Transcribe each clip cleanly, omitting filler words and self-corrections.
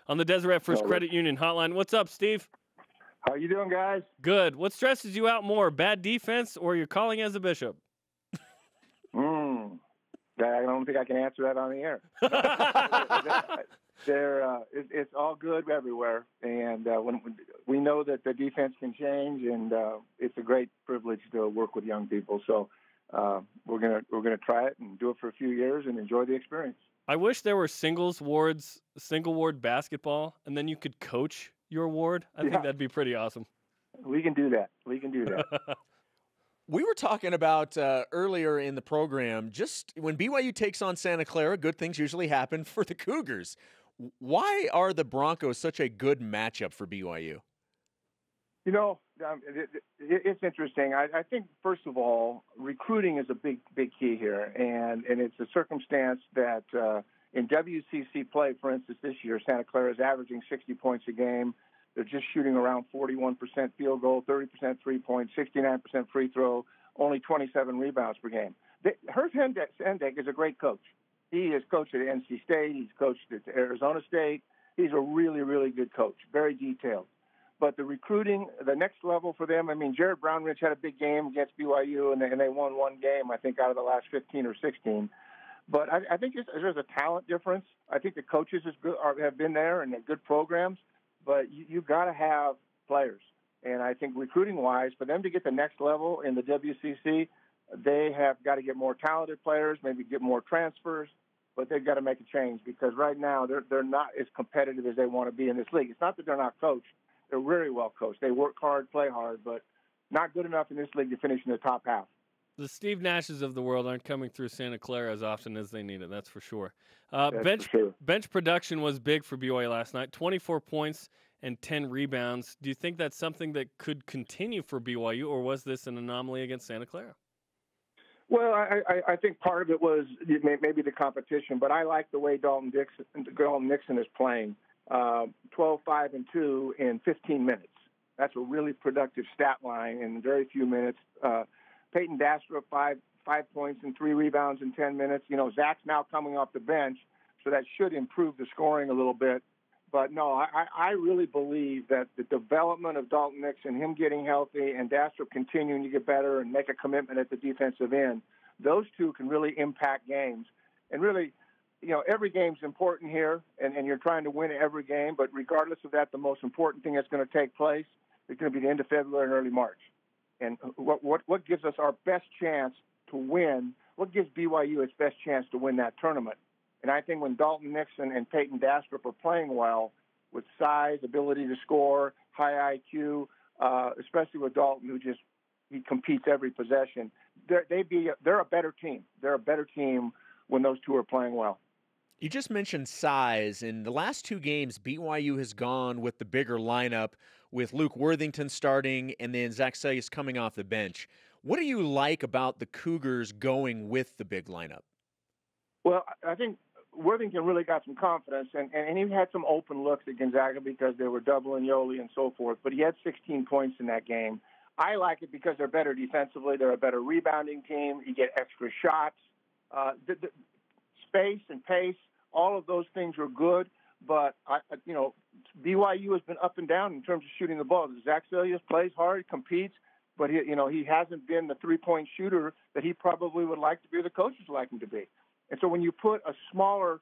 on the Deseret First Hello. Credit Union hotline. What's up, Steve? How you doing, guys? Good. What stresses you out more, bad defense or you're calling as a Bishop? I don't think I can answer that on the air. It's all good everywhere, and when we know that the defense can change, and it's a great privilege to work with young people. So we're gonna try it and do it for a few years and enjoy the experience. I wish there were single ward basketball, and then you could coach your ward. I think that'd be pretty awesome. We can do that. We were talking about earlier in the program, just when BYU takes on Santa Clara, good things usually happen for the Cougars. Why are the Broncos such a good matchup for BYU? You know, it's interesting. I think, first of all, recruiting is a big key here, and it's a circumstance that in WCC play, for instance, this year, Santa Clara is averaging 60 points a game. They're just shooting around 41% field goal, 30% three-point, 69% free throw, only 27 rebounds per game. Herb Hendek is a great coach. He has coached at NC State. He's coached at Arizona State. He's a really, really good coach, very detailed. But the recruiting, the next level for them, I mean, Jared Brownridge had a big game against BYU, and they won one game, I think, out of the last 15 or 16. But I think there's a talent difference. I think the coaches have been there and they're good programs. But you've got to have players. And I think recruiting-wise, for them to get the next level in the WCC, they have got to get more talented players, maybe get more transfers, but they've got to make a change because right now they're not as competitive as they want to be in this league. It's not that they're not coached. They're very well coached. They work hard, play hard, but not good enough in this league to finish in the top half. The Steve Nashes of the world aren't coming through Santa Clara as often as they need it, that's for sure. Bench production was big for BYU last night, 24 points and 10 rebounds. Do you think that's something that could continue for BYU, or was this an anomaly against Santa Clara? Well, I think part of it was maybe the competition, but I like the way Dalton Nixon is playing. 12, 5, and 2 in 15 minutes. That's a really productive stat line in very few minutes. Peyton Dastrup, 5 points and 3 rebounds in 10 minutes. You know, Zach's now coming off the bench, so that should improve the scoring a little bit. But, no, I really believe that the development of Dalton Nixon, him getting healthy, and Dastrup continuing to get better and make a commitment at the defensive end, those two can really impact games. And really, you know, every game's important here, and you're trying to win every game. But regardless of that, the most important thing that's going to take place is going to be the end of February and early March. And what gives us our best chance to win, what gives BYU its best chance to win that tournament? And I think when Dalton Nixon and Peyton Dastrup are playing well with size, ability to score, high IQ, especially with Dalton, he competes every possession, they're a better team. They're a better team when those two are playing well. You just mentioned size. In the last 2 games, BYU has gone with the bigger lineup with Luke Worthington starting and then Zach Sellius coming off the bench. What do you like about the Cougars going with the big lineup? Well, I think Worthington really got some confidence, and he had some open looks at Gonzaga because they were doubling Yoli and so forth, but he had 16 points in that game. I like it because they're better defensively. They're a better rebounding team. You get extra shots. The space and pace, all of those things are good, but, BYU has been up and down in terms of shooting the ball. Zach Sellius plays hard, competes, but he hasn't been the three-point shooter that he probably would like to be or the coaches would like him to be. And so when you put a smaller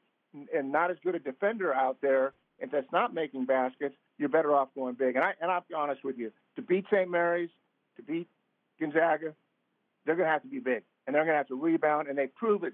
and not as good a defender out there and that's not making baskets, you're better off going big. And I'll be honest with you, to beat St. Mary's, to beat Gonzaga, they're going to have to be big. And they're going to have to rebound, and they prove it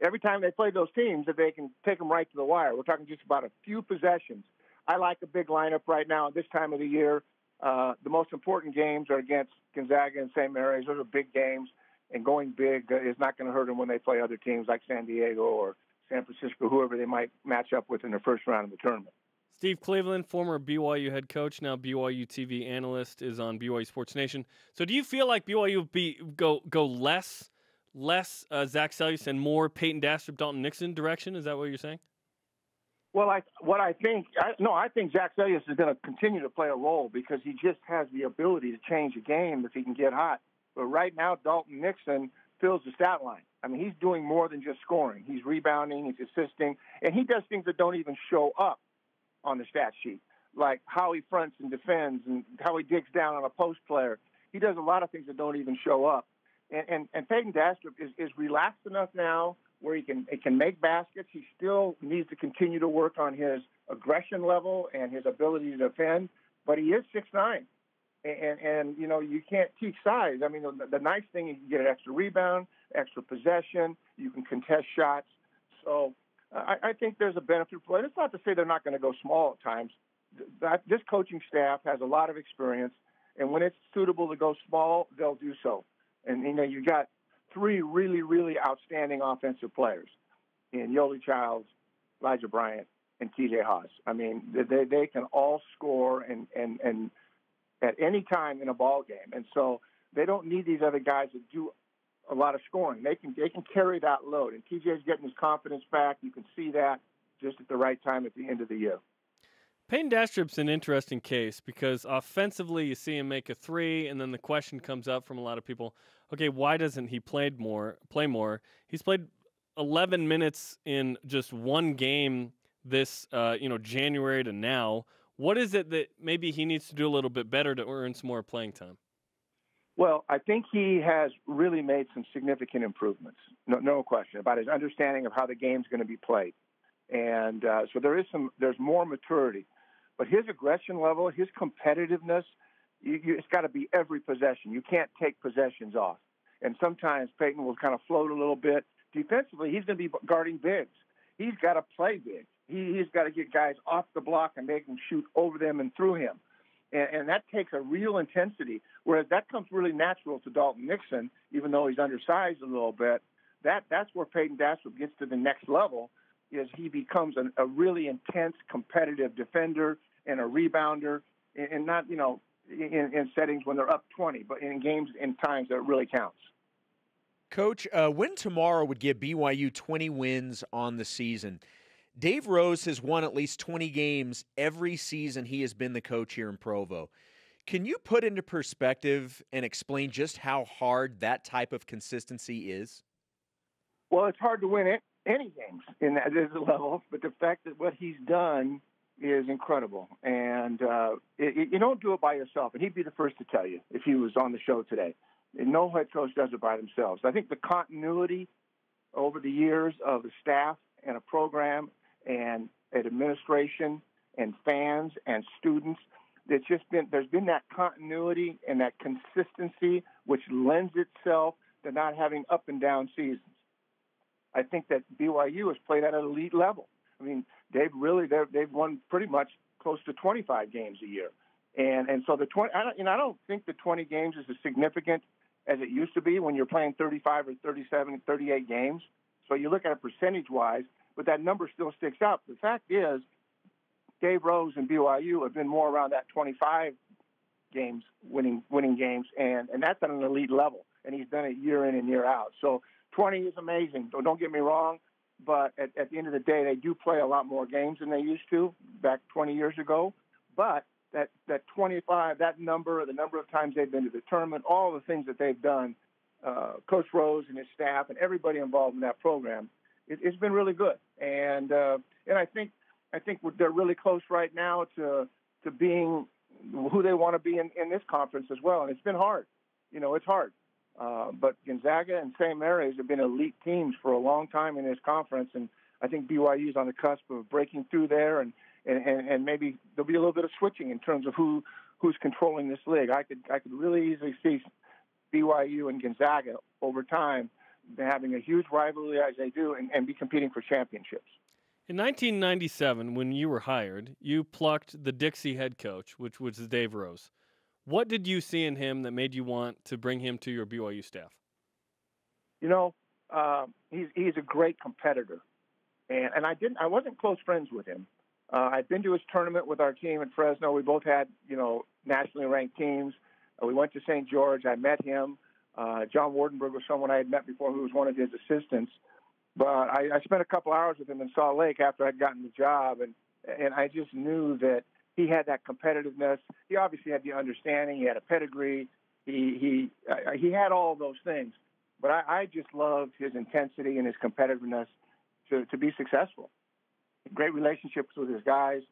every time they play those teams that they can take them right to the wire. We're talking just about a few possessions. I like a big lineup right now at this time of the year. The most important games are against Gonzaga and St. Mary's. Those are big games, and going big is not going to hurt them when they play other teams like San Diego or San Francisco, whoever they might match up with in the first round of the tournament. Steve Cleveland, former BYU head coach, now BYUtv analyst, is on BYU Sports Nation. So do you feel like BYU go less Zach Sellius and more Peyton Dastrup, Dalton Nixon direction? Is that what you're saying? Well, I think Zach Sellius is going to continue to play a role because he just has the ability to change a game if he can get hot. But right now, Dalton Nixon fills the stat line. I mean, he's doing more than just scoring. He's rebounding, he's assisting, and he does things that don't even show up on the stat sheet, like how he fronts and defends and how he digs down on a post player. He does a lot of things that don't even show up. And Peyton Dastrup is relaxed enough now where he can make baskets. He still needs to continue to work on his aggression level and his ability to defend, but he is 6'9". And you know, you can't teach size. I mean, the nice thing is you get an extra rebound, extra possession. You can contest shots. So I think there's a benefit for it. It's not to say they're not going to go small at times. This coaching staff has a lot of experience, and when it's suitable to go small, they'll do so. And, you know, you got three really, really outstanding offensive players in Yoli Childs, Elijah Bryant, and TJ Haas. I mean, they can all score and at any time in a ball game. And so they don't need these other guys to do a lot of scoring. They can carry that load. And TJ's getting his confidence back. You can see that just at the right time at the end of the year. Peyton Dastrup's an interesting case because offensively you see him make a three, and then the question comes up from a lot of people, okay, why doesn't he play more? He's played 11 minutes in just one game this January to now. What is it that maybe he needs to do a little bit better to earn some more playing time? Well, I think he has really made some significant improvements, no question, about his understanding of how the game's going to be played. And so there's more maturity. But his aggression level, his competitiveness, it's got to be every possession. You can't take possessions off. And sometimes Peyton will kind of float a little bit. Defensively, he's going to be guarding bigs. He's got to play big. He's got to get guys off the block and make them shoot over them and through him. And that takes a real intensity, whereas that comes really natural to Dalton Nixon, even though he's undersized a little bit. That's where Peyton Dastrup gets to the next level, is he becomes a really intense, competitive defender and a rebounder, and not, in settings when they're up 20, but in games in times that it really counts. Coach, win tomorrow would give BYU 20 wins on the season. Dave Rose has won at least 20 games every season he has been the coach here in Provo. Can you put into perspective and explain just how hard that type of consistency is? Well, it's hard to win any games in that level, but the fact that what he's done is incredible. And you don't do it by yourself. And he'd be the first to tell you if he was on the show today. And no head coach does it by themselves. I think the continuity over the years of the staff and a program and administration and fans and students, there's been that continuity and that consistency which lends itself to not having up and down seasons. I think that BYU has played at an elite level. I mean, they've won pretty much close to 25 games a year, and so the 20. I don't think the 20 games is as significant as it used to be when you're playing 35 or 37, 38 games. So you look at it percentage-wise, but that number still sticks out. The fact is, Dave Rose and BYU have been more around that 25 games, winning games, and that's at an elite level, and he's done it year in and year out. So 20 is amazing. Don't get me wrong, but at the end of the day, they do play a lot more games than they used to back 20 years ago. But that 25, that number, the number of times they've been to the tournament, all the things that they've done, Coach Rose and his staff and everybody involved in that program, it's been really good. And I think they're really close right now to being who they want to be in this conference as well. And it's been hard. It's hard. But Gonzaga and St. Mary's have been elite teams for a long time in this conference, and I think BYU is on the cusp of breaking through there, and maybe there'll be a little bit of switching in terms of who's controlling this league. I could really easily see BYU and Gonzaga over time having a huge rivalry as they do and be competing for championships. In 1997, when you were hired, you plucked the Dixie head coach, which was Dave Rose. What did you see in him that made you want to bring him to your BYU staff? He's a great competitor, and I wasn't close friends with him. I'd been to his tournament with our team at Fresno. We both had nationally ranked teams. We went to St. George. I met him. John Wardenberg was someone I had met before, who was one of his assistants. But I spent a couple hours with him in Salt Lake after I'd gotten the job, and I just knew that he had that competitiveness. He obviously had the understanding. He had a pedigree. He had all those things. But I just loved his intensity and his competitiveness to be successful. Great relationships with his guys,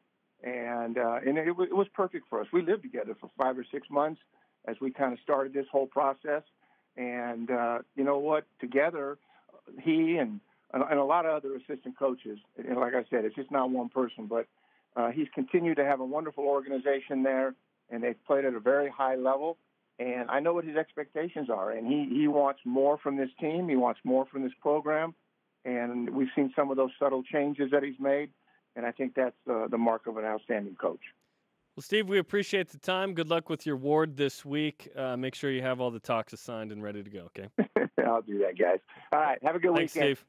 And it was perfect for us. We lived together for 5 or 6 months as we kind of started this whole process. And you know what? Together, he and a lot of other assistant coaches, and like I said, it's just not one person, but he's continued to have a wonderful organization there, and they've played at a very high level. And I know what his expectations are, and he wants more from this team. He wants more from this program. And we've seen some of those subtle changes that he's made, and I think that's the mark of an outstanding coach. Well, Steve, we appreciate the time. Good luck with your award this week. Make sure you have all the talks assigned and ready to go, okay? I'll do that, guys. All right, have a good Thanks, weekend. Steve.